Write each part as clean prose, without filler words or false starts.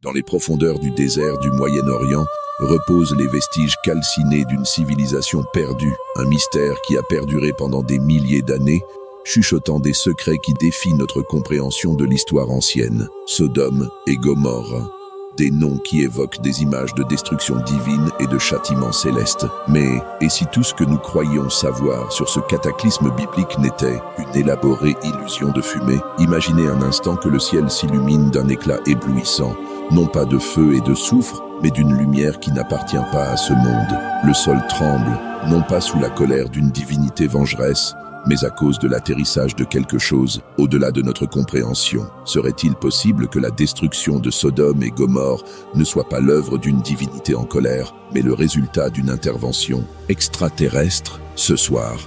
Dans les profondeurs du désert du Moyen-Orient reposent les vestiges calcinés d'une civilisation perdue, un mystère qui a perduré pendant des milliers d'années, chuchotant des secrets qui défient notre compréhension de l'histoire ancienne. Sodome et Gomorrhe, des noms qui évoquent des images de destruction divine et de châtiment céleste. Mais, et si tout ce que nous croyions savoir sur ce cataclysme biblique n'était une élaborée illusion de fumée? Imaginez un instant que le ciel s'illumine d'un éclat éblouissant, non pas de feu et de soufre, mais d'une lumière qui n'appartient pas à ce monde. Le sol tremble, non pas sous la colère d'une divinité vengeresse, mais à cause de l'atterrissage de quelque chose au-delà de notre compréhension. Serait-il possible que la destruction de Sodome et Gomorrhe ne soit pas l'œuvre d'une divinité en colère, mais le résultat d'une intervention extraterrestre? Ce soir,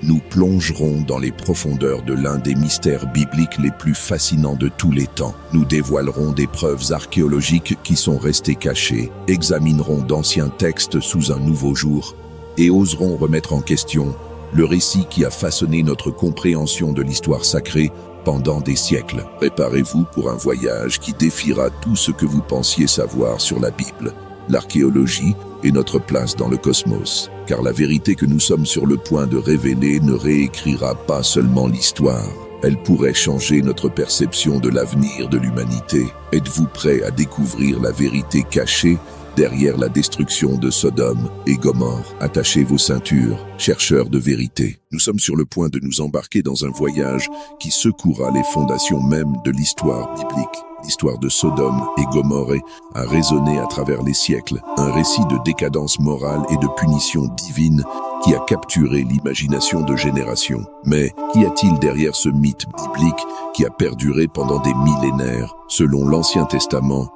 nous plongerons dans les profondeurs de l'un des mystères bibliques les plus fascinants de tous les temps. Nous dévoilerons des preuves archéologiques qui sont restées cachées, examinerons d'anciens textes sous un nouveau jour et oserons remettre en question le récit qui a façonné notre compréhension de l'histoire sacrée pendant des siècles. Préparez-vous pour un voyage qui défiera tout ce que vous pensiez savoir sur la Bible, l'archéologie et notre place dans le cosmos. Car la vérité que nous sommes sur le point de révéler ne réécrira pas seulement l'histoire. Elle pourrait changer notre perception de l'avenir de l'humanité. Êtes-vous prêt à découvrir la vérité cachée derrière la destruction de Sodome et Gomorrhe? Attachez vos ceintures, chercheurs de vérité. Nous sommes sur le point de nous embarquer dans un voyage qui secouera les fondations mêmes de l'histoire biblique. L'histoire de Sodome et Gomorrhe a résonné à travers les siècles, un récit de décadence morale et de punition divine qui a capturé l'imagination de générations. Mais qu'y a-t-il derrière ce mythe biblique qui a perduré pendant des millénaires? Selon l'Ancien Testament,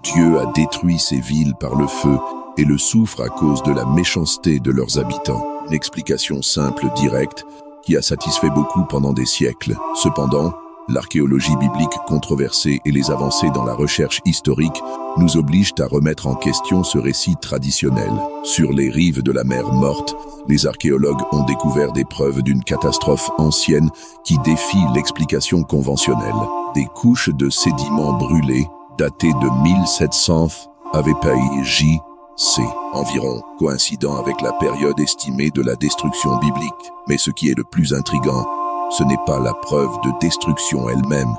Dieu a détruit ces villes par le feu et le soufre à cause de la méchanceté de leurs habitants. Une explication simple, directe, qui a satisfait beaucoup pendant des siècles. Cependant, l'archéologie biblique controversée et les avancées dans la recherche historique nous obligent à remettre en question ce récit traditionnel. Sur les rives de la mer Morte, les archéologues ont découvert des preuves d'une catastrophe ancienne qui défie l'explication conventionnelle. Des couches de sédiments brûlés daté de 1700 AVPI-JC environ, coïncidant avec la période estimée de la destruction biblique. Mais ce qui est le plus intriguant, ce n'est pas la preuve de destruction elle-même,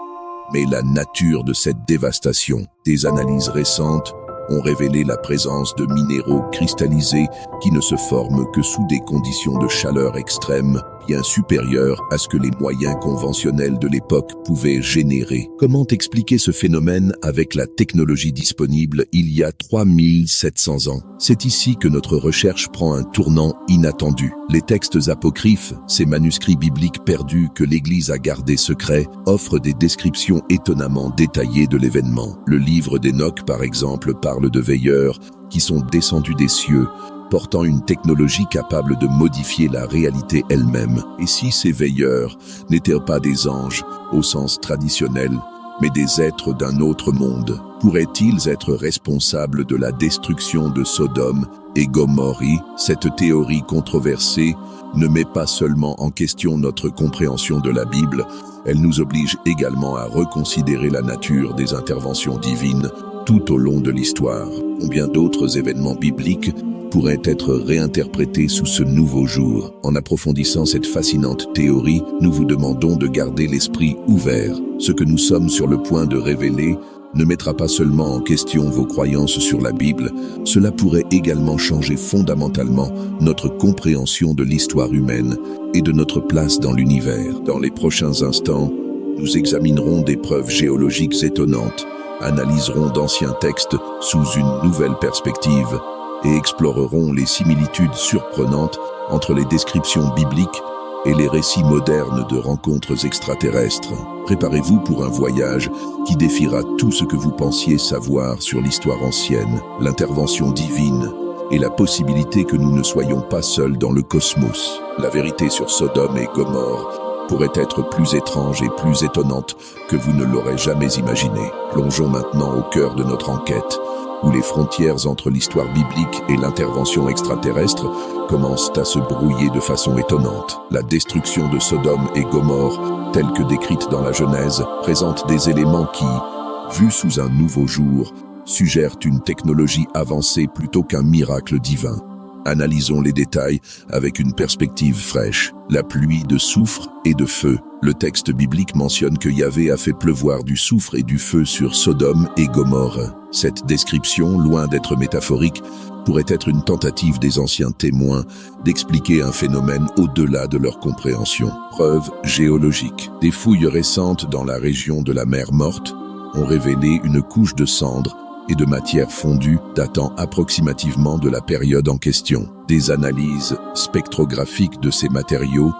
mais la nature de cette dévastation. Des analyses récentes ont révélé la présence de minéraux cristallisés qui ne se forment que sous des conditions de chaleur extrême, bien supérieures à ce que les moyens conventionnels de l'époque pouvaient générer. Comment expliquer ce phénomène avec la technologie disponible il y a 3700 ans? C'est ici que notre recherche prend un tournant inattendu. Les textes apocryphes, ces manuscrits bibliques perdus que l'Église a gardés secrets, offrent des descriptions étonnamment détaillées de l'événement. Le livre d'Enoch, par exemple, parle de veilleurs qui sont descendus des cieux, portant une technologie capable de modifier la réalité elle-même. Et si ces veilleurs n'étaient pas des anges au sens traditionnel, mais des êtres d'un autre monde, pourraient-ils être responsables de la destruction de Sodome et Gomorrhe? Cette théorie controversée ne met pas seulement en question notre compréhension de la Bible, elle nous oblige également à reconsidérer la nature des interventions divines tout au long de l'histoire. Combien d'autres événements bibliques pourraient être réinterprétés sous ce nouveau jour? En approfondissant cette fascinante théorie, nous vous demandons de garder l'esprit ouvert. Ce que nous sommes sur le point de révéler ne mettra pas seulement en question vos croyances sur la Bible, cela pourrait également changer fondamentalement notre compréhension de l'histoire humaine et de notre place dans l'univers. Dans les prochains instants, nous examinerons des preuves géologiques étonnantes, analyserons d'anciens textes sous une nouvelle perspective et explorerons les similitudes surprenantes entre les descriptions bibliques et les récits modernes de rencontres extraterrestres. Préparez-vous pour un voyage qui défiera tout ce que vous pensiez savoir sur l'histoire ancienne, l'intervention divine et la possibilité que nous ne soyons pas seuls dans le cosmos. La vérité sur Sodome et Gomorrhe pourrait être plus étrange et plus étonnante que vous ne l'aurez jamais imaginé. Plongeons maintenant au cœur de notre enquête, où les frontières entre l'histoire biblique et l'intervention extraterrestre commencent à se brouiller de façon étonnante. La destruction de Sodome et Gomorrhe, telle que décrite dans la Genèse, présente des éléments qui, vus sous un nouveau jour, suggèrent une technologie avancée plutôt qu'un miracle divin. Analysons les détails avec une perspective fraîche. La pluie de soufre et de feu. Le texte biblique mentionne que Yahvé a fait pleuvoir du soufre et du feu sur Sodome et Gomorrhe. Cette description, loin d'être métaphorique, pourrait être une tentative des anciens témoins d'expliquer un phénomène au-delà de leur compréhension. Preuve géologique. Des fouilles récentes dans la région de la mer Morte ont révélé une couche de cendres et de matière fondue datant approximativement de la période en question. Des analyses spectrographiques de ces matériaux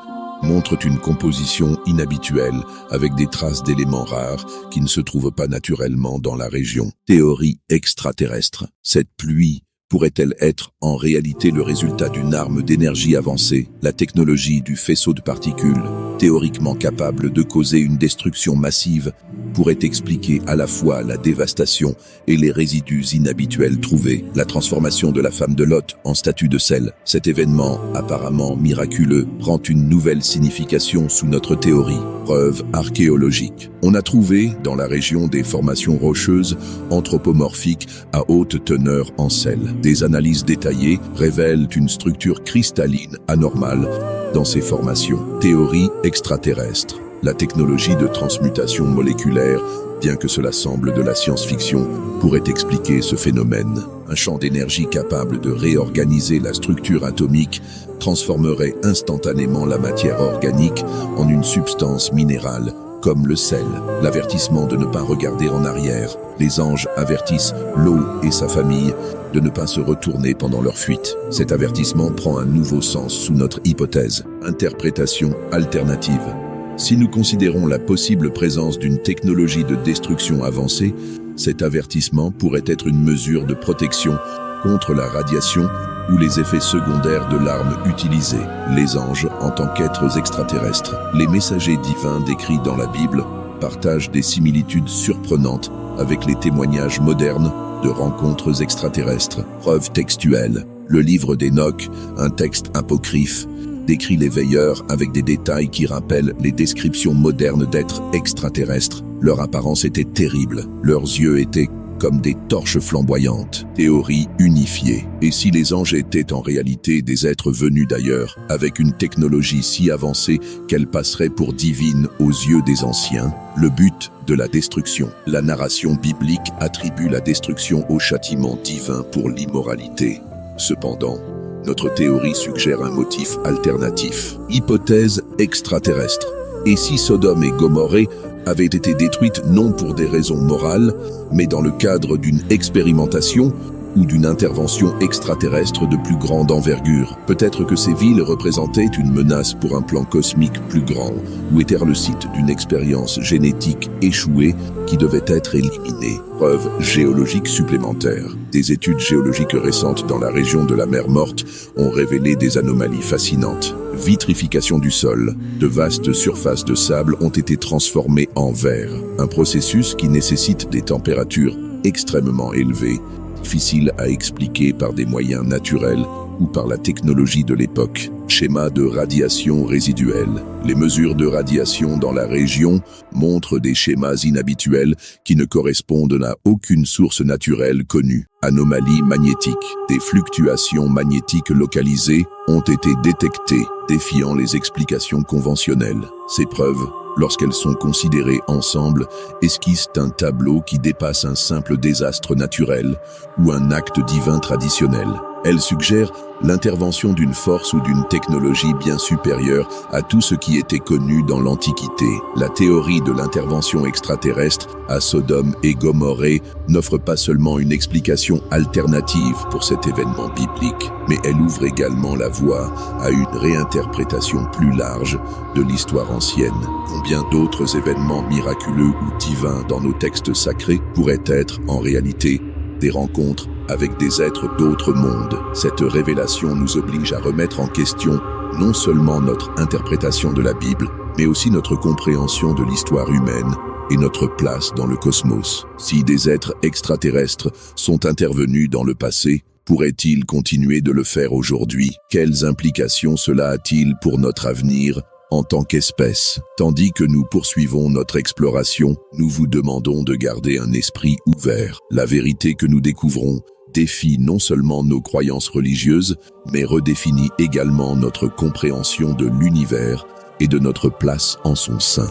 montrent une composition inhabituelle avec des traces d'éléments rares qui ne se trouvent pas naturellement dans la région. Théorie extraterrestre. Cette pluie pourrait-elle être en réalité le résultat d'une arme d'énergie avancée, la technologie du faisceau de particules, théoriquement capable de causer une destruction massive, pourrait expliquer à la fois la dévastation et les résidus inhabituels trouvés, la transformation de la femme de Lot en statue de sel. Cet événement, apparemment miraculeux, prend une nouvelle signification sous notre théorie. Preuve archéologique. On a trouvé, dans la région des formations rocheuses, anthropomorphiques à haute teneur en sel. Des analyses détaillées révèlent une structure cristalline anormale dans ces formations. Théorie extraterrestre. La technologie de transmutation moléculaire, bien que cela semble de la science-fiction, pourrait expliquer ce phénomène. Un champ d'énergie capable de réorganiser la structure atomique transformerait instantanément la matière organique en une substance minérale, comme le sel. L'avertissement de ne pas regarder en arrière. Les anges avertissent Lot et sa famille de ne pas se retourner pendant leur fuite. Cet avertissement prend un nouveau sens sous notre hypothèse. Interprétation alternative. Si nous considérons la possible présence d'une technologie de destruction avancée, cet avertissement pourrait être une mesure de protection contre la radiation ou les effets secondaires de l'arme utilisée. Les anges en tant qu'êtres extraterrestres. Les messagers divins décrits dans la Bible partagent des similitudes surprenantes avec les témoignages modernes de rencontres extraterrestres. Preuve textuelle. Le livre d'Enoch, un texte apocryphe, décrit les veilleurs avec des détails qui rappellent les descriptions modernes d'êtres extraterrestres. Leur apparence était terrible. Leurs yeux étaient comme des torches flamboyantes. Théorie unifiée. Et si les anges étaient en réalité des êtres venus d'ailleurs, avec une technologie si avancée qu'elle passerait pour divine aux yeux des anciens, le but de la destruction. La narration biblique attribue la destruction au châtiment divin pour l'immoralité. Cependant, notre théorie suggère un motif alternatif. Hypothèse extraterrestre. Et si Sodome et Gomorrhe avaient été détruites non pour des raisons morales, mais dans le cadre d'une expérimentation ou d'une intervention extraterrestre de plus grande envergure. Peut-être que ces villes représentaient une menace pour un plan cosmique plus grand, ou étaient le site d'une expérience génétique échouée qui devait être éliminée. Preuve géologique supplémentaire. Des études géologiques récentes dans la région de la mer Morte ont révélé des anomalies fascinantes. Vitrification du sol. De vastes surfaces de sable ont été transformées en verre. Un processus qui nécessite des températures extrêmement élevées, difficile à expliquer par des moyens naturels ou par la technologie de l'époque. Schéma de radiation résiduelle. Les mesures de radiation dans la région montrent des schémas inhabituels qui ne correspondent à aucune source naturelle connue. Anomalies magnétiques. Des fluctuations magnétiques localisées ont été détectées, défiant les explications conventionnelles. Ces preuves, lorsqu'elles sont considérées ensemble, esquissent un tableau qui dépasse un simple désastre naturel ou un acte divin traditionnel. Elles suggèrent l'intervention d'une force ou d'une technologie bien supérieure à tout ce qui était connu dans l'Antiquité. La théorie de l'intervention extraterrestre à Sodome et Gomorrhe n'offre pas seulement une explication alternative pour cet événement biblique, mais elle ouvre également la voie à une réinterprétation plus large de l'histoire ancienne. Combien d'autres événements miraculeux ou divins dans nos textes sacrés pourraient être en réalité des rencontres avec des êtres d'autres mondes? Cette révélation nous oblige à remettre en question non seulement notre interprétation de la Bible, mais aussi notre compréhension de l'histoire humaine et notre place dans le cosmos. Si des êtres extraterrestres sont intervenus dans le passé, pourraient-ils continuer de le faire aujourd'hui? Quelles implications cela a-t-il pour notre avenir en tant qu'espèce. Tandis que nous poursuivons notre exploration, nous vous demandons de garder un esprit ouvert. La vérité que nous découvrons défie non seulement nos croyances religieuses, mais redéfinit également notre compréhension de l'univers et de notre place en son sein.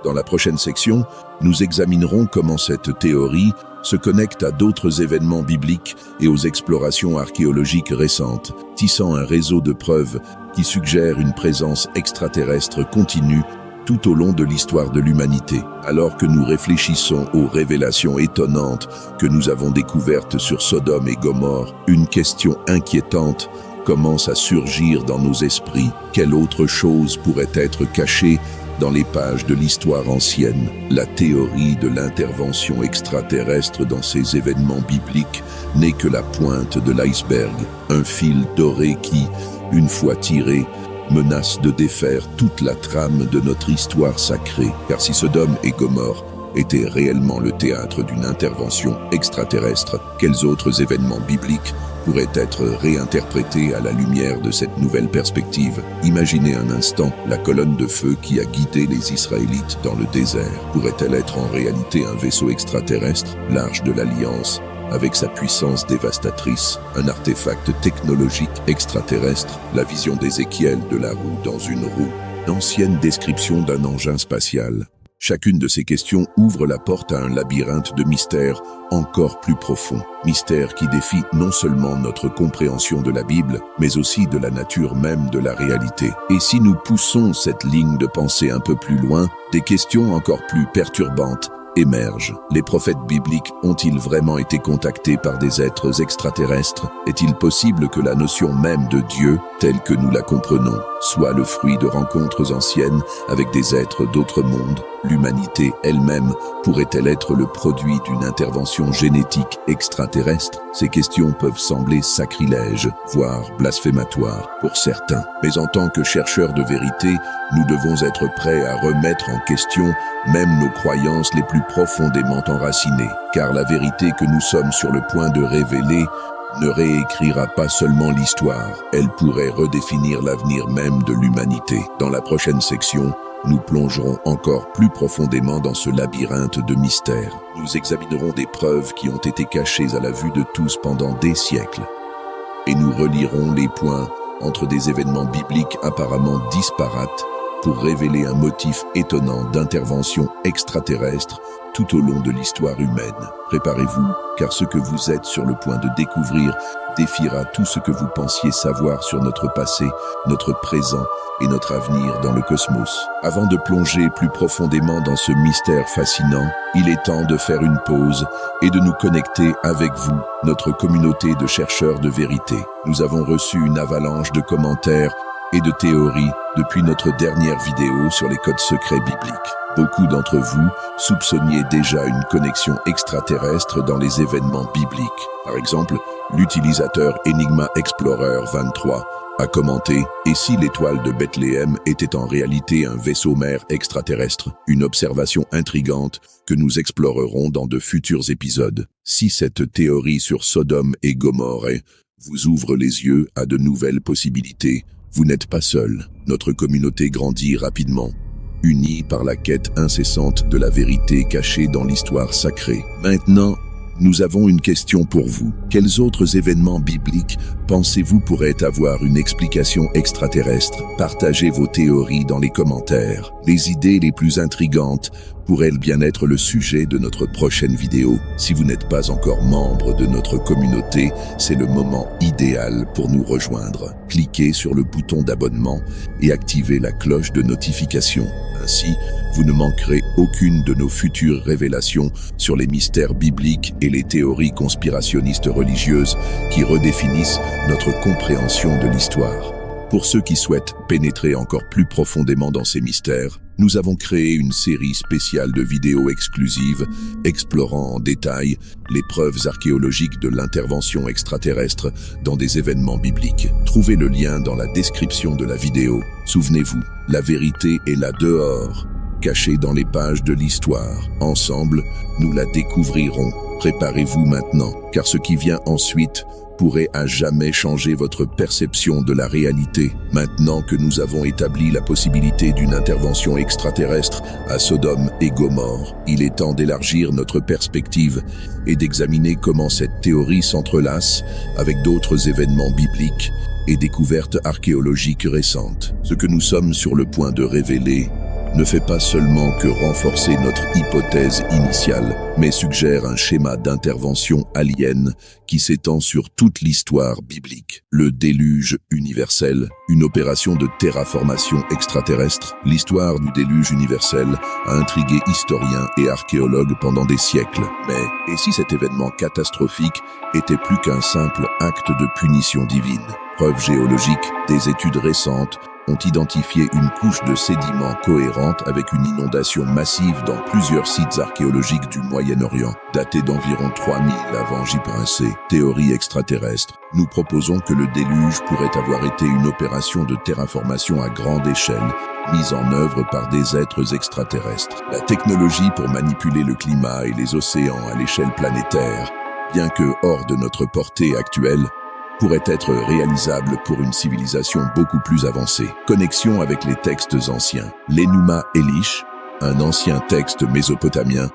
Dans la prochaine section, nous examinerons comment cette théorie se connecte à d'autres événements bibliques et aux explorations archéologiques récentes, tissant un réseau de preuves qui suggèrent une présence extraterrestre continue tout au long de l'histoire de l'humanité. Alors que nous réfléchissons aux révélations étonnantes que nous avons découvertes sur Sodome et Gomorrhe, une question inquiétante commence à surgir dans nos esprits. Quelle autre chose pourrait être cachée dans les pages de l'histoire ancienne? La théorie de l'intervention extraterrestre dans ces événements bibliques n'est que la pointe de l'iceberg, un fil doré qui, une fois tiré, menace de défaire toute la trame de notre histoire sacrée. Car si Sodome et Gomorrhe étaient réellement le théâtre d'une intervention extraterrestre, quels autres événements bibliques pourraient être réinterprétés à la lumière de cette nouvelle perspective? Imaginez un instant la colonne de feu qui a guidé les Israélites dans le désert. Pourrait-elle être en réalité un vaisseau extraterrestre, l'Arche de l'Alliance, avec sa puissance dévastatrice, un artefact technologique extraterrestre, la vision d'Ézéchiel de la roue dans une roue, d'ancienne description d'un engin spatial? Chacune de ces questions ouvre la porte à un labyrinthe de mystères encore plus profond. Mystères qui défient non seulement notre compréhension de la Bible, mais aussi de la nature même de la réalité. Et si nous poussons cette ligne de pensée un peu plus loin, des questions encore plus perturbantes émergent. Les prophètes bibliques ont-ils vraiment été contactés par des êtres extraterrestres? Est-il possible que la notion même de Dieu, telle que nous la comprenons, soit le fruit de rencontres anciennes avec des êtres d'autres mondes? L'humanité elle-même pourrait-elle être le produit d'une intervention génétique extraterrestre? Ces questions peuvent sembler sacrilèges, voire blasphématoires pour certains. Mais en tant que chercheurs de vérité, nous devons être prêts à remettre en question même nos croyances les plus profondément enracinées. Car la vérité que nous sommes sur le point de révéler ne réécrira pas seulement l'histoire, elle pourrait redéfinir l'avenir même de l'humanité. Dans la prochaine section, nous plongerons encore plus profondément dans ce labyrinthe de mystères. Nous examinerons des preuves qui ont été cachées à la vue de tous pendant des siècles. Et nous relierons les points entre des événements bibliques apparemment disparates pour révéler un motif étonnant d'intervention extraterrestre tout au long de l'histoire humaine. Préparez-vous, car ce que vous êtes sur le point de découvrir défiera tout ce que vous pensiez savoir sur notre passé, notre présent et notre avenir dans le cosmos. Avant de plonger plus profondément dans ce mystère fascinant, il est temps de faire une pause et de nous connecter avec vous, notre communauté de chercheurs de vérité. Nous avons reçu une avalanche de commentaires et de théories depuis notre dernière vidéo sur les codes secrets bibliques. Beaucoup d'entre vous soupçonniez déjà une connexion extraterrestre dans les événements bibliques. Par exemple, l'utilisateur Enigma Explorer 23 a commenté « Et si l'étoile de Bethléem était en réalité un vaisseau-mère extraterrestre ?» Une observation intrigante que nous explorerons dans de futurs épisodes. Si cette théorie sur Sodome et Gomorrhe vous ouvre les yeux à de nouvelles possibilités, vous n'êtes pas seul. Notre communauté grandit rapidement, unie par la quête incessante de la vérité cachée dans l'histoire sacrée. Maintenant, nous avons une question pour vous. Quels autres événements bibliques pensez-vous pourraient avoir une explication extraterrestre? Partagez vos théories dans les commentaires. Les idées les plus intrigantes pourraient bien être le sujet de notre prochaine vidéo. Si vous n'êtes pas encore membre de notre communauté, c'est le moment idéal pour nous rejoindre. Cliquez sur le bouton d'abonnement et activez la cloche de notification. Ainsi, vous ne manquerez aucune de nos futures révélations sur les mystères bibliques et les théories conspirationnistes religieuses qui redéfinissent notre compréhension de l'histoire. Pour ceux qui souhaitent pénétrer encore plus profondément dans ces mystères, nous avons créé une série spéciale de vidéos exclusives explorant en détail les preuves archéologiques de l'intervention extraterrestre dans des événements bibliques. Trouvez le lien dans la description de la vidéo. Souvenez-vous, la vérité est là dehors, cachée dans les pages de l'histoire. Ensemble, nous la découvrirons. Préparez-vous maintenant, car ce qui vient ensuite pourrait à jamais changer votre perception de la réalité. Maintenant que nous avons établi la possibilité d'une intervention extraterrestre à Sodome et Gomorrhe, il est temps d'élargir notre perspective et d'examiner comment cette théorie s'entrelace avec d'autres événements bibliques et découvertes archéologiques récentes. Ce que nous sommes sur le point de révéler ne fait pas seulement que renforcer notre hypothèse initiale, mais suggère un schéma d'intervention alien qui s'étend sur toute l'histoire biblique. Le déluge universel, une opération de terraformation extraterrestre. L'histoire du déluge universel a intrigué historiens et archéologues pendant des siècles. Mais, et si cet événement catastrophique était plus qu'un simple acte de punition divine? Preuves géologiques, des études récentes ont identifié une couche de sédiments cohérente avec une inondation massive dans plusieurs sites archéologiques du Moyen-Orient, datés d'environ 3000 avant JPC. Théorie extraterrestre. Nous proposons que le déluge pourrait avoir été une opération de terraformation à grande échelle, mise en œuvre par des êtres extraterrestres. La technologie pour manipuler le climat et les océans à l'échelle planétaire, bien que hors de notre portée actuelle, pourrait être réalisable pour une civilisation beaucoup plus avancée. Connexion avec les textes anciens. L'Enuma Elish, un ancien texte mésopotamien,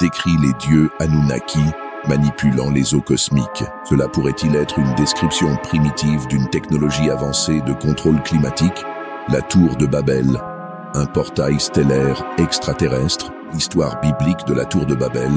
décrit les dieux Anunnaki manipulant les eaux cosmiques. Cela pourrait-il être une description primitive d'une technologie avancée de contrôle climatique? La tour de Babel, un portail stellaire extraterrestre. L'histoire biblique de la tour de Babel,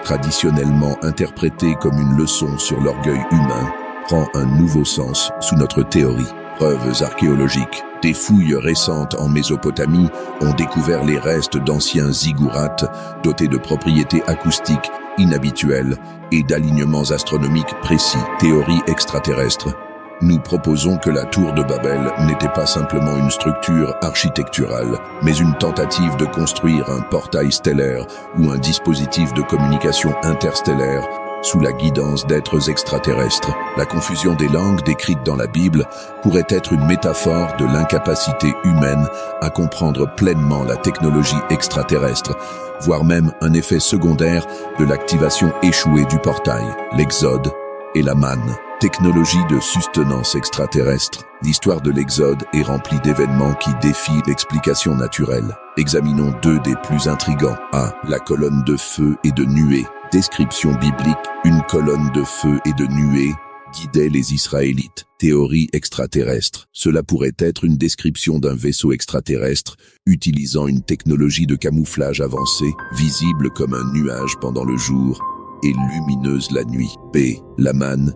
traditionnellement interprétée comme une leçon sur l'orgueil humain, prend un nouveau sens sous notre théorie. Preuves archéologiques. Des fouilles récentes en Mésopotamie ont découvert les restes d'anciens ziggourats dotés de propriétés acoustiques inhabituelles et d'alignements astronomiques précis. Théorie extraterrestre. Nous proposons que la tour de Babel n'était pas simplement une structure architecturale, mais une tentative de construire un portail stellaire ou un dispositif de communication interstellaire sous la guidance d'êtres extraterrestres. La confusion des langues décrite dans la Bible pourrait être une métaphore de l'incapacité humaine à comprendre pleinement la technologie extraterrestre, voire même un effet secondaire de l'activation échouée du portail. L'Exode et la manne. Technologie de sustenance extraterrestre. L'histoire de l'Exode est remplie d'événements qui défient l'explication naturelle. Examinons deux des plus intrigants. A. La colonne de feu et de nuée. Description biblique, une colonne de feu et de nuée guidait les Israélites. Théorie extraterrestre. Cela pourrait être une description d'un vaisseau extraterrestre utilisant une technologie de camouflage avancée, visible comme un nuage pendant le jour et lumineuse la nuit. B. La manne.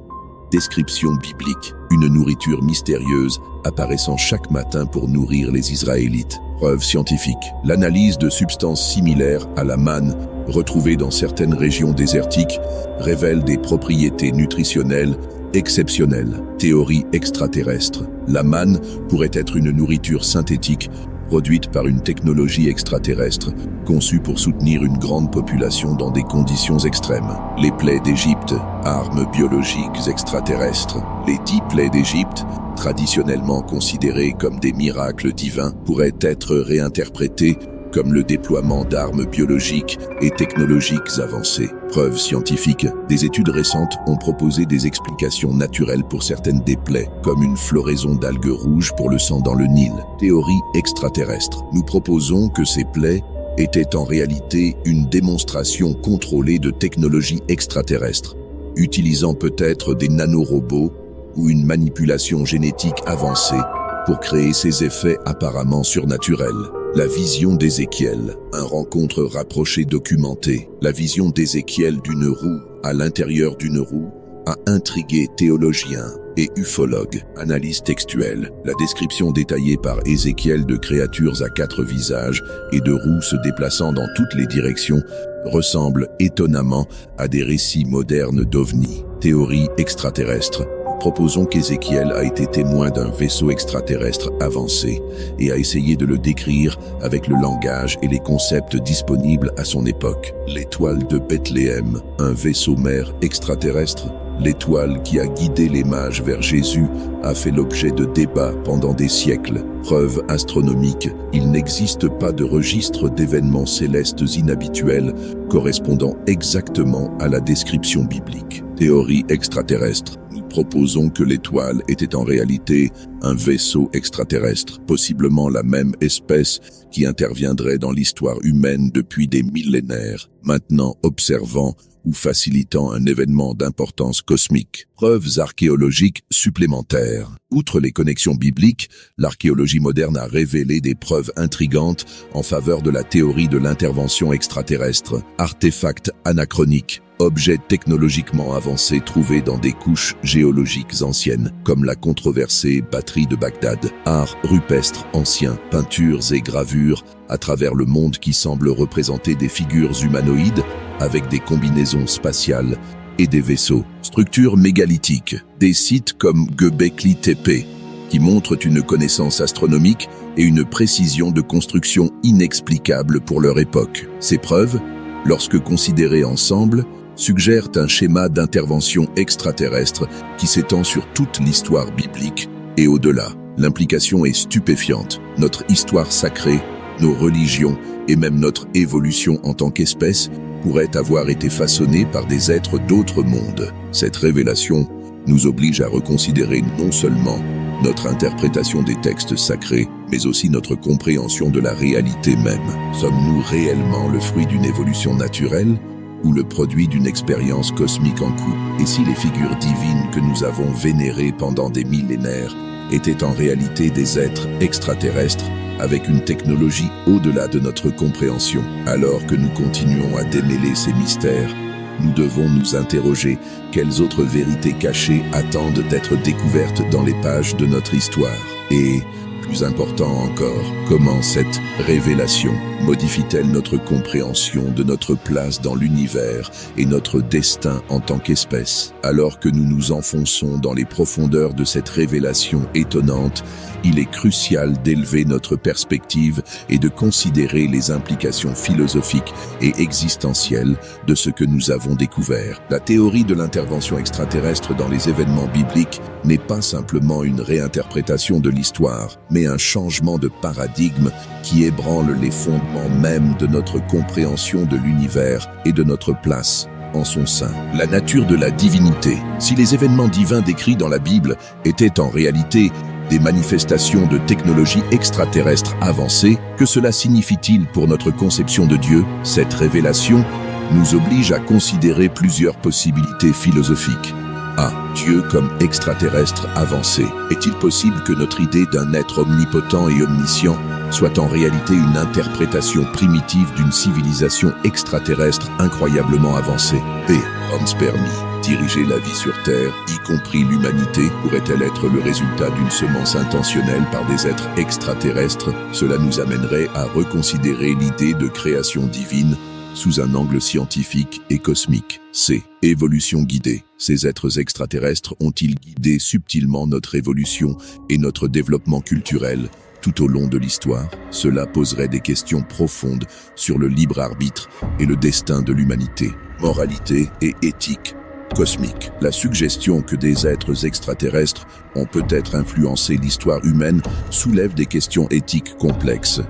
Description biblique, une nourriture mystérieuse apparaissant chaque matin pour nourrir les Israélites. Preuve scientifique. L'analyse de substances similaires à la manne retrouvées dans certaines régions désertiques révèle des propriétés nutritionnelles exceptionnelles. Théorie extraterrestre. La manne pourrait être une nourriture synthétique produite par une technologie extraterrestre, conçue pour soutenir une grande population dans des conditions extrêmes. Les plaies d'Égypte, armes biologiques extraterrestres. Les 10 plaies d'Égypte, traditionnellement considérées comme des miracles divins, pourraient être réinterprétées comme le déploiement d'armes biologiques et technologiques avancées. Preuves scientifiques. Des études récentes ont proposé des explications naturelles pour certaines des plaies, comme une floraison d'algues rouges pour le sang dans le Nil. Théorie extraterrestre. Nous proposons que ces plaies étaient en réalité une démonstration contrôlée de technologie extraterrestre, utilisant peut-être des nanorobots ou une manipulation génétique avancée pour créer ces effets apparemment surnaturels. La vision d'Ézéchiel, un rencontre rapprochée documentée. La vision d'Ézéchiel d'une roue à l'intérieur d'une roue a intrigué théologiens et ufologues. Analyse textuelle. La description détaillée par Ézéchiel de créatures à 4 visages et de roues se déplaçant dans toutes les directions ressemble étonnamment à des récits modernes d'ovnis. Théorie extraterrestre. Proposons qu'Ézéchiel a été témoin d'un vaisseau extraterrestre avancé et a essayé de le décrire avec le langage et les concepts disponibles à son époque. L'étoile de Bethléem, un vaisseau mère extraterrestre. L'étoile qui a guidé les mages vers Jésus a fait l'objet de débats pendant des siècles. Preuve astronomique, il n'existe pas de registre d'événements célestes inhabituels correspondant exactement à la description biblique. Théorie extraterrestre. Nous Proposons que l'étoile était en réalité un vaisseau extraterrestre, possiblement la même espèce qui interviendrait dans l'histoire humaine depuis des millénaires, maintenant observant ou facilitant un événement d'importance cosmique. Preuves archéologiques supplémentaires. Outre les connexions bibliques, l'archéologie moderne a révélé des preuves intrigantes en faveur de la théorie de l'intervention extraterrestre. Artefacts anachroniques, objets technologiquement avancés trouvés dans des couches géologiques anciennes, comme la controversée batterie de Bagdad, art rupestre ancien, peintures et gravures à travers le monde qui semblent représenter des figures humanoïdes avec des combinaisons spatiales et des vaisseaux. Structures mégalithiques, des sites comme Göbekli Tepe, qui montrent une connaissance astronomique et une précision de construction inexplicable pour leur époque. Ces preuves, lorsque considérées ensemble, suggèrent un schéma d'intervention extraterrestre qui s'étend sur toute l'histoire biblique et au-delà. L'implication est stupéfiante. Notre histoire sacrée, nos religions et même notre évolution en tant qu'espèce pourraient avoir été façonnées par des êtres d'autres mondes. Cette révélation nous oblige à reconsidérer non seulement notre interprétation des textes sacrés, mais aussi notre compréhension de la réalité même. Sommes-nous réellement le fruit d'une évolution naturelle ou le produit d'une expérience cosmique en cours? Et si les figures divines que nous avons vénérées pendant des millénaires étaient en réalité des êtres extraterrestres avec une technologie au-delà de notre compréhension? Alors que nous continuons à démêler ces mystères, nous devons nous interroger quelles autres vérités cachées attendent d'être découvertes dans les pages de notre histoire. Et, plus important encore, comment cette révélation modifie-t-elle notre compréhension de notre place dans l'univers et notre destin en tant qu'espèce? Alors que nous nous enfonçons dans les profondeurs de cette révélation étonnante, il est crucial d'élever notre perspective et de considérer les implications philosophiques et existentielles de ce que nous avons découvert. La théorie de l'intervention extraterrestre dans les événements bibliques n'est pas simplement une réinterprétation de l'histoire, mais un changement de paradigme qui ébranle les fondements même de notre compréhension de l'univers et de notre place en son sein. La nature de la divinité. Si les événements divins décrits dans la Bible étaient en réalité des manifestations de technologie extraterrestre avancée, que cela signifie-t-il pour notre conception de Dieu? Cette révélation nous oblige à considérer plusieurs possibilités philosophiques. A. Dieu comme extraterrestre avancé. Est-il possible que notre idée d'un être omnipotent et omniscient soit en réalité une interprétation primitive d'une civilisation extraterrestre incroyablement avancée? B. Panspermie. Diriger la vie sur Terre, y compris l'humanité, pourrait-elle être le résultat d'une semence intentionnelle par des êtres extraterrestres? Cela nous amènerait à reconsidérer l'idée de création divine sous un angle scientifique et cosmique. C. Évolution guidée. Ces êtres extraterrestres ont-ils guidé subtilement notre évolution et notre développement culturel tout au long de l'histoire? Cela poserait des questions profondes sur le libre arbitre et le destin de l'humanité. Moralité et éthique cosmique. La suggestion que des êtres extraterrestres ont peut-être influencé l'histoire humaine soulève des questions éthiques complexes.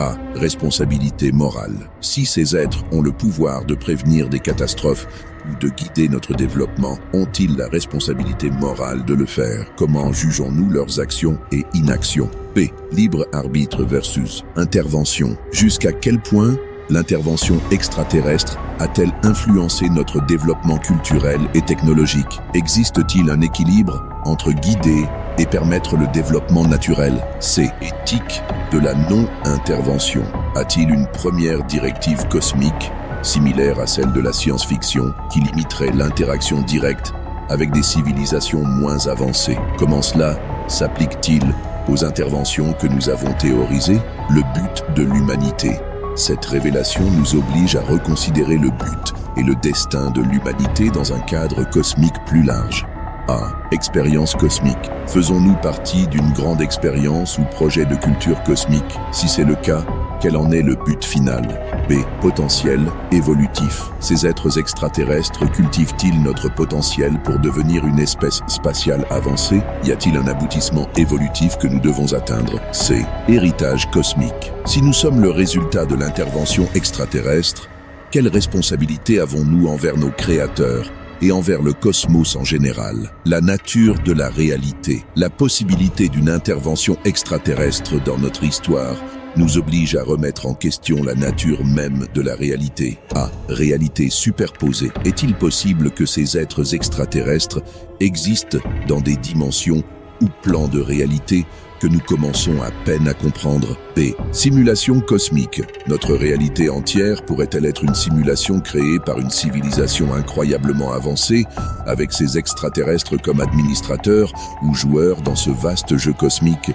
A. Responsabilité morale. Si ces êtres ont le pouvoir de prévenir des catastrophes ou de guider notre développement, ont-ils la responsabilité morale de le faire? Comment jugeons-nous leurs actions et inactions? B. Libre arbitre versus intervention. Jusqu'à quel point l'intervention extraterrestre a-t-elle influencé notre développement culturel et technologique? Existe-t-il un équilibre entre guider et permettre le développement naturel? C. Éthique de la non-intervention. A-t-il une première directive cosmique, similaire à celle de la science-fiction, qui limiterait l'interaction directe avec des civilisations moins avancées? Comment cela s'applique-t-il aux interventions que nous avons théorisées? Le but de l'humanité. Cette révélation nous oblige à reconsidérer le but et le destin de l'humanité dans un cadre cosmique plus large. A. Expérience cosmique. Faisons-nous partie d'une grande expérience ou projet de culture cosmique? Si c'est le cas, quel en est le but final? B. Potentiel évolutif. Ces êtres extraterrestres cultivent-ils notre potentiel pour devenir une espèce spatiale avancée? Y a-t-il un aboutissement évolutif que nous devons atteindre? C. Héritage cosmique. Si nous sommes le résultat de l'intervention extraterrestre, quelle responsabilité avons-nous envers nos créateurs et envers le cosmos en général. La nature de la réalité, la possibilité d'une intervention extraterrestre dans notre histoire nous oblige à remettre en question la nature même de la réalité. Réalité superposée. Est-il possible que ces êtres extraterrestres existent dans des dimensions ou plans de réalité que nous commençons à peine à comprendre? Simulation cosmique. Notre réalité entière pourrait-elle être une simulation créée par une civilisation incroyablement avancée, avec ces extraterrestres comme administrateurs ou joueurs dans ce vaste jeu cosmique?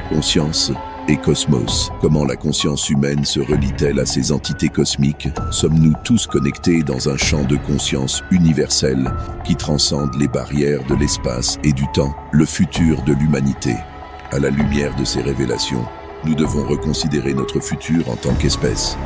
Conscience et cosmos. Comment la conscience humaine se relie-t-elle à ces entités cosmiques? Sommes-nous tous connectés dans un champ de conscience universel qui transcende les barrières de l'espace et du temps? Le futur de l'humanité. À la lumière de ces révélations, nous devons reconsidérer notre futur en tant qu'espèce.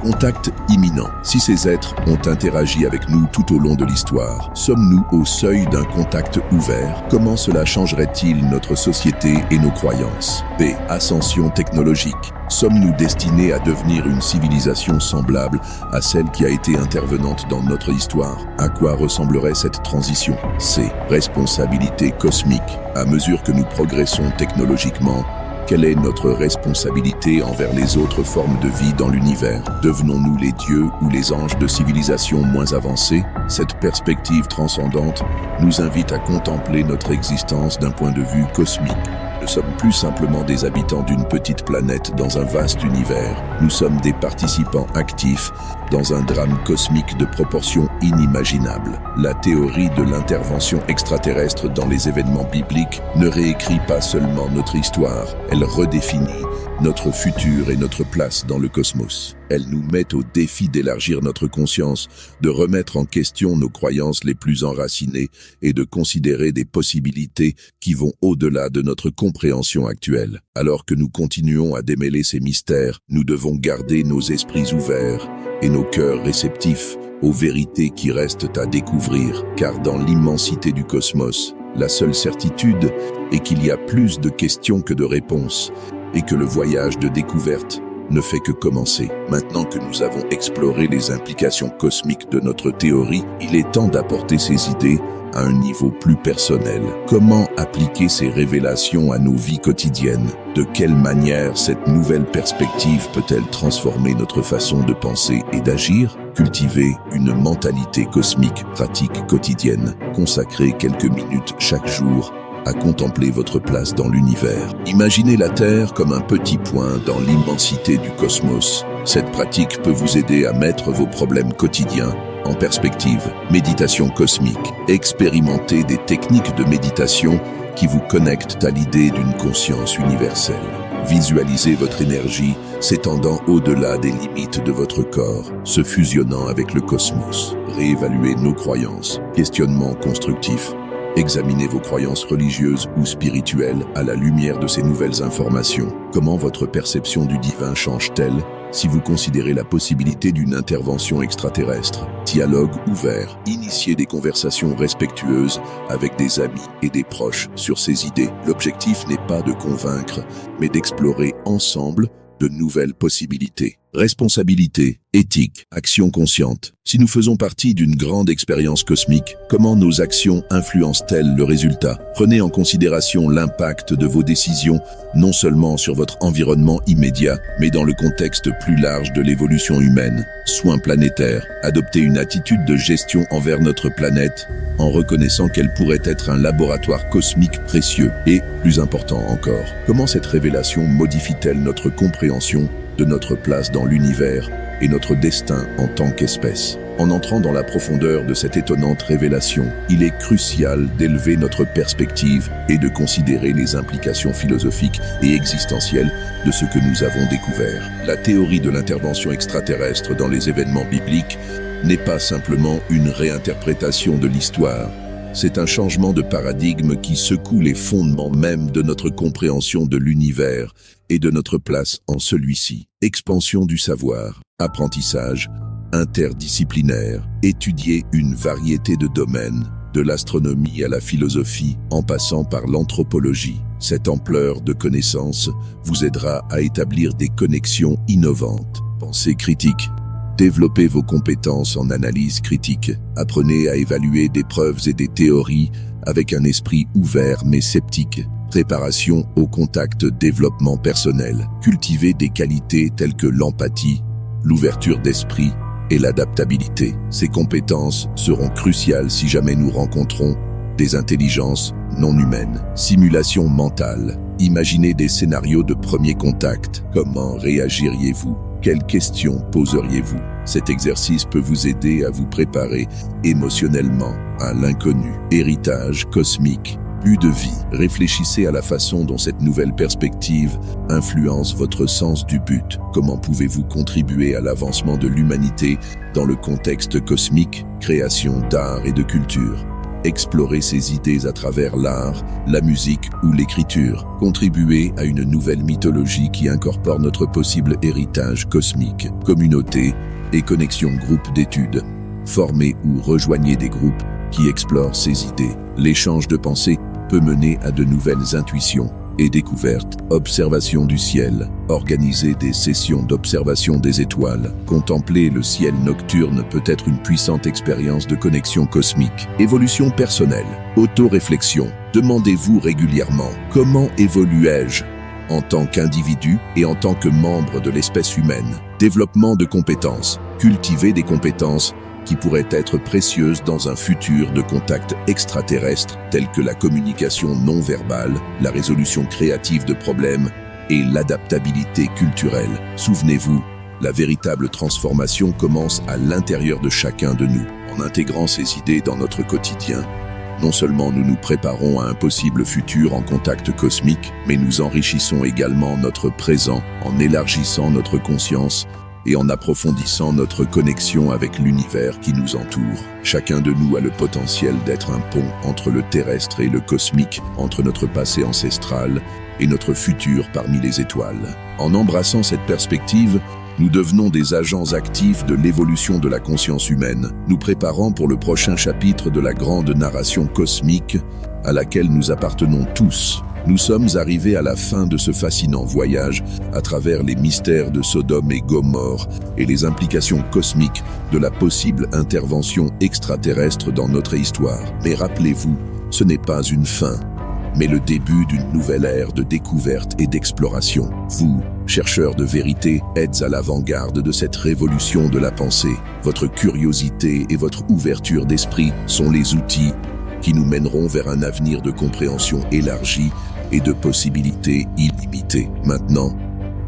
Contact imminent. Si ces êtres ont interagi avec nous tout au long de l'histoire, sommes-nous au seuil d'un contact ouvert? Comment cela changerait-il notre société et nos croyances? Ascension technologique. Sommes-nous destinés à devenir une civilisation semblable à celle qui a été intervenante dans notre histoire? À quoi ressemblerait cette transition? Responsabilité cosmique. À mesure que nous progressons technologiquement, quelle est notre responsabilité envers les autres formes de vie dans l'univers? Devenons-nous les dieux ou les anges de civilisations moins avancées? Cette perspective transcendante nous invite à contempler notre existence d'un point de vue cosmique. Nous sommes plus simplement des habitants d'une petite planète dans un vaste univers. Nous sommes des participants actifs dans un drame cosmique de proportions inimaginables. La théorie de l'intervention extraterrestre dans les événements bibliques ne réécrit pas seulement notre histoire, elle redéfinit notre futur et notre place dans le cosmos. Elle nous met au défi d'élargir notre conscience, de remettre en question nos croyances les plus enracinées et de considérer des possibilités qui vont au-delà de notre compréhension actuelle. Alors que nous continuons à démêler ces mystères, nous devons garder nos esprits ouverts et nos cœurs réceptifs aux vérités qui restent à découvrir, car dans l'immensité du cosmos, la seule certitude est qu'il y a plus de questions que de réponses, et que le voyage de découverte ne fait que commencer. Maintenant que nous avons exploré les implications cosmiques de notre théorie, il est temps d'apporter ces idées à un niveau plus personnel. Comment appliquer ces révélations à nos vies quotidiennes? De quelle manière cette nouvelle perspective peut-elle transformer notre façon de penser et d'agir? Cultiver une mentalité cosmique pratique quotidienne. Consacrez quelques minutes chaque jour à contempler votre place dans l'univers. Imaginez la Terre comme un petit point dans l'immensité du cosmos. Cette pratique peut vous aider à mettre vos problèmes quotidiens en perspective. Méditation cosmique. Expérimentez des techniques de méditation qui vous connectent à l'idée d'une conscience universelle. Visualisez votre énergie s'étendant au-delà des limites de votre corps, se fusionnant avec le cosmos. Réévaluez nos croyances. Questionnement constructif. Examinez vos croyances religieuses ou spirituelles à la lumière de ces nouvelles informations. Comment votre perception du divin change-t-elle si vous considérez la possibilité d'une intervention extraterrestre? Dialogue ouvert. Initiez des conversations respectueuses avec des amis et des proches sur ces idées. L'objectif n'est pas de convaincre, mais d'explorer ensemble de nouvelles possibilités. Responsabilité, éthique, action consciente. Si nous faisons partie d'une grande expérience cosmique, comment nos actions influencent-elles le résultat? Prenez en considération l'impact de vos décisions, non seulement sur votre environnement immédiat, mais dans le contexte plus large de l'évolution humaine. Soins planétaires. Adoptez une attitude de gestion envers notre planète, en reconnaissant qu'elle pourrait être un laboratoire cosmique précieux. Et, plus important encore, comment cette révélation modifie-t-elle notre compréhension de notre place dans l'univers et notre destin en tant qu'espèce? En entrant dans la profondeur de cette étonnante révélation, il est crucial d'élever notre perspective et de considérer les implications philosophiques et existentielles de ce que nous avons découvert. La théorie de l'intervention extraterrestre dans les événements bibliques n'est pas simplement une réinterprétation de l'histoire. C'est un changement de paradigme qui secoue les fondements même de notre compréhension de l'univers et de notre place en celui-ci. Expansion du savoir, apprentissage interdisciplinaire, étudier une variété de domaines, de l'astronomie à la philosophie, en passant par l'anthropologie. Cette ampleur de connaissances vous aidera à établir des connexions innovantes. Pensée critique. Développez vos compétences en analyse critique. Apprenez à évaluer des preuves et des théories avec un esprit ouvert mais sceptique. Préparation au contact, développement personnel. Cultivez des qualités telles que l'empathie, l'ouverture d'esprit et l'adaptabilité. Ces compétences seront cruciales si jamais nous rencontrons des intelligences non humaines. Simulation mentale. Imaginez des scénarios de premier contact. Comment réagiriez-vous? Quelles questions poseriez-vous? Cet exercice peut vous aider à vous préparer émotionnellement à l'inconnu. Héritage cosmique. But de vie. Réfléchissez à la façon dont cette nouvelle perspective influence votre sens du but. Comment pouvez-vous contribuer à l'avancement de l'humanité dans le contexte cosmique, création d'art et de culture? Explorez ces idées à travers l'art, la musique ou l'écriture. Contribuez à une nouvelle mythologie qui incorpore notre possible héritage cosmique. Communauté et connexion groupe d'études. Formez ou rejoignez des groupes qui explorent ces idées. L'échange de pensées peut mener à de nouvelles intuitions et découvertes. Observation du ciel. Organisez des sessions d'observation des étoiles. Contempler le ciel nocturne peut être une puissante expérience de connexion cosmique. Évolution personnelle. Auto-réflexion. Demandez-vous régulièrement: comment évoluais-je en tant qu'individu et en tant que membre de l'espèce humaine? Développement de compétences. Cultivez des compétences qui pourraient être précieuses dans un futur de contact extraterrestre, tels que la communication non verbale, la résolution créative de problèmes et l'adaptabilité culturelle. Souvenez-vous, la véritable transformation commence à l'intérieur de chacun de nous. En intégrant ces idées dans notre quotidien, non seulement nous nous préparons à un possible futur en contact cosmique, mais nous enrichissons également notre présent en élargissant notre conscience et en approfondissant notre connexion avec l'univers qui nous entoure. Chacun de nous a le potentiel d'être un pont entre le terrestre et le cosmique, entre notre passé ancestral et notre futur parmi les étoiles. En embrassant cette perspective, nous devenons des agents actifs de l'évolution de la conscience humaine, nous préparant pour le prochain chapitre de la grande narration cosmique à laquelle nous appartenons tous. Nous sommes arrivés à la fin de ce fascinant voyage à travers les mystères de Sodome et Gomorrhe et les implications cosmiques de la possible intervention extraterrestre dans notre histoire. Mais rappelez-vous, ce n'est pas une fin, mais le début d'une nouvelle ère de découverte et d'exploration. Vous, chercheurs de vérité, êtes à l'avant-garde de cette révolution de la pensée. Votre curiosité et votre ouverture d'esprit sont les outils qui nous mèneront vers un avenir de compréhension élargie et de possibilités illimitées. Maintenant,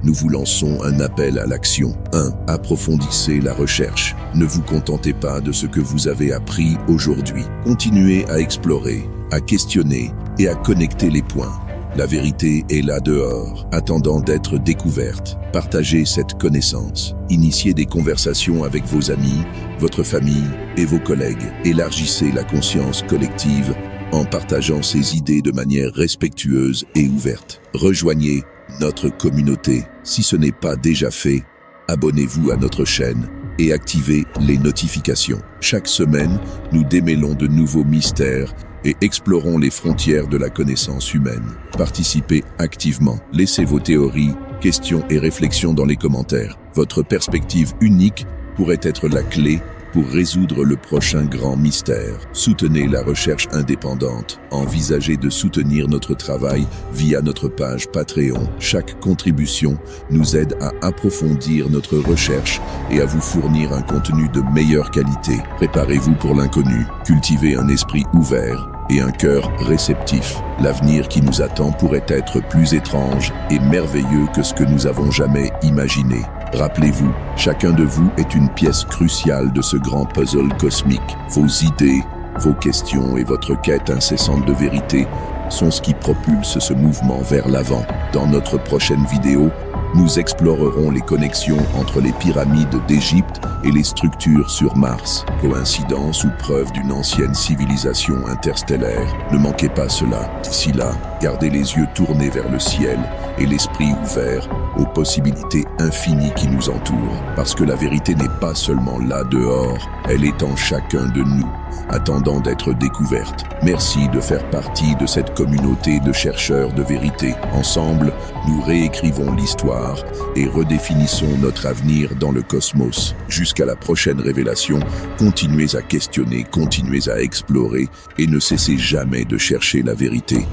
nous vous lançons un appel à l'action. 1. Approfondissez la recherche. Ne vous contentez pas de ce que vous avez appris aujourd'hui. Continuez à explorer, à questionner et à connecter les points. La vérité est là dehors, attendant d'être découverte. Partagez cette connaissance. Initiez des conversations avec vos amis, votre famille et vos collègues. Élargissez la conscience collective en partageant ces idées de manière respectueuse et ouverte. Rejoignez notre communauté. Si ce n'est pas déjà fait, abonnez-vous à notre chaîne et activez les notifications. Chaque semaine, nous démêlons de nouveaux mystères et explorons les frontières de la connaissance humaine. Participez activement. Laissez vos théories, questions et réflexions dans les commentaires. Votre perspective unique pourrait être la clé pour résoudre le prochain grand mystère. Soutenez la recherche indépendante. Envisagez de soutenir notre travail via notre page Patreon. Chaque contribution nous aide à approfondir notre recherche et à vous fournir un contenu de meilleure qualité. Préparez-vous pour l'inconnu. Cultivez un esprit ouvert et un cœur réceptif. L'avenir qui nous attend pourrait être plus étrange et merveilleux que ce que nous avons jamais imaginé. Rappelez-vous, chacun de vous est une pièce cruciale de ce grand puzzle cosmique. Vos idées, vos questions et votre quête incessante de vérité sont ce qui propulse ce mouvement vers l'avant. Dans notre prochaine vidéo, nous explorerons les connexions entre les pyramides d'Égypte et les structures sur Mars. Coïncidence ou preuve d'une ancienne civilisation interstellaire? Ne manquez pas cela. D'ici là, gardez les yeux tournés vers le ciel et l'esprit ouvert aux possibilités infinies qui nous entourent. Parce que la vérité n'est pas seulement là dehors, elle est en chacun de nous, attendant d'être découverte. Merci de faire partie de cette communauté de chercheurs de vérité. Ensemble, nous réécrivons l'histoire et redéfinissons notre avenir dans le cosmos. Jusqu'à la prochaine révélation, continuez à questionner, continuez à explorer et ne cessez jamais de chercher la vérité.